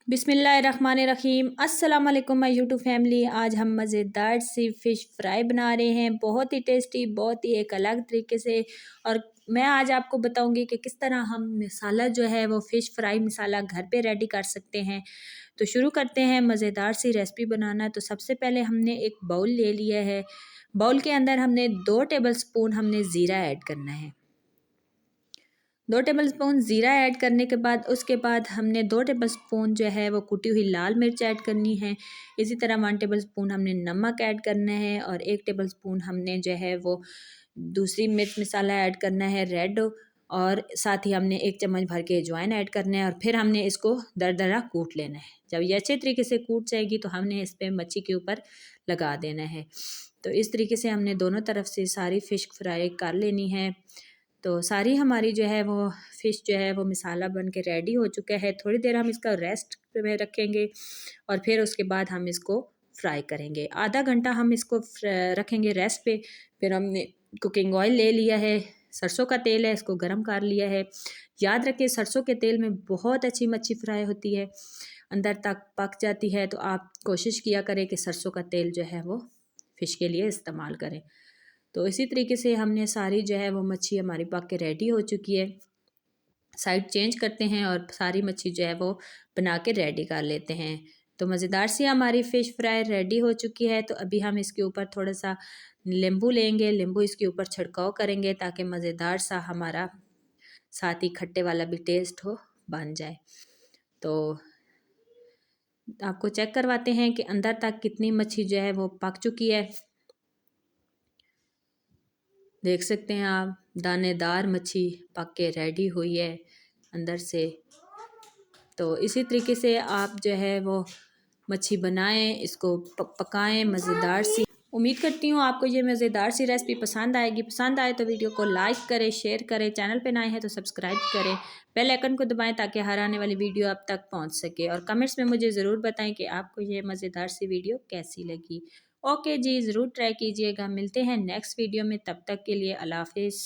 बिस्मिल्लाहिर्रहमानिर्रहीम। अस्सलाम वालेकुम माय यूट्यूब फैमिली। आज हम मज़ेदार सी फ़िश फ्राई बना रहे हैं, बहुत ही टेस्टी, बहुत ही एक अलग तरीके से। और मैं आज आपको बताऊंगी कि किस तरह हम मसाला जो है वो फ़िश फ्राई मसाला घर पे रेडी कर सकते हैं। तो शुरू करते हैं मज़ेदार सी रेसिपी बनाना। तो सबसे पहले हमने एक बाउल ले लिया है। बाउल के अंदर हमने 2 टेबल स्पून हमने ज़ीरा ऐड करना है। 2 टेबल स्पून ज़ीरा ऐड करने के बाद उसके बाद हमने 2 टेबल स्पून जो है वो कुटी हुई लाल मिर्च ऐड करनी है। इसी तरह 1 टेबल स्पून हमने नमक ऐड करना है और 1 टेबल स्पून हमने जो है वो दूसरी मिर्च मसाला ऐड करना है रेड। और साथ ही हमने 1 चम्मच भर के अजवाइन ऐड करना है और फिर हमने इसको दरदरा कूट लेना है। जब ये अच्छे तरीके से कूट जाएगी तो हमने इस पर मच्छी के ऊपर लगा देना है। तो इस तरीके से हमने दोनों तरफ से सारी फ़िश फ्राई कर लेनी है। तो सारी हमारी जो है वो फ़िश जो है वो मसाला बन के रेडी हो चुका है। थोड़ी देर हम इसका रेस्ट में रखेंगे और फिर उसके बाद हम इसको फ्राई करेंगे। आधा घंटा हम इसको रखेंगे रेस्ट पे। फिर हमने कुकिंग ऑयल ले लिया है, सरसों का तेल है, इसको गरम कर लिया है। याद रखें सरसों के तेल में बहुत अच्छी मच्छी फ्राई होती है, अंदर तक पक जाती है। तो आप कोशिश किया करें कि सरसों का तेल जो है वो फ़िश के लिए इस्तेमाल करें। तो इसी तरीके से हमने सारी जो है वो मच्छी हमारी पक के रेडी हो चुकी है। साइड चेंज करते हैं और सारी मच्छी जो है वो बना के रेडी कर लेते हैं। तो मज़ेदार सी हमारी फ़िश फ्राई रेडी हो चुकी है। तो अभी हम इसके ऊपर थोड़ा सा नींबू लेंगे, नींबू इसके ऊपर छिड़काव करेंगे ताकि मज़ेदार सा हमारा साथ ही खट्टे वाला भी टेस्ट हो बन जाए। तो आपको चेक करवाते हैं कि अंदर तक कितनी मच्छी जो है वो पक चुकी है। देख सकते हैं आप, दानेदार मच्छी पक के रेडी हुई है अंदर से। तो इसी तरीके से आप जो है वो मच्छी बनाएं, इसको पकाएं मज़ेदार सी। उम्मीद करती हूँ आपको ये मज़ेदार सी रेसिपी पसंद आएगी। पसंद आए तो वीडियो को लाइक करें, शेयर करें, चैनल पे नए हैं तो सब्सक्राइब करें, बेल आइकन को दबाएं ताकि हर आने वाली वीडियो आप तक पहुँच सके। और कमेंट्स में मुझे ज़रूर बताएं कि आपको ये मज़ेदार सी वीडियो कैसी लगी। ओके जी, ज़रूर ट्राई कीजिएगा। मिलते हैं नेक्स्ट वीडियो में, तब तक के लिए अल्लाह हाफिज़।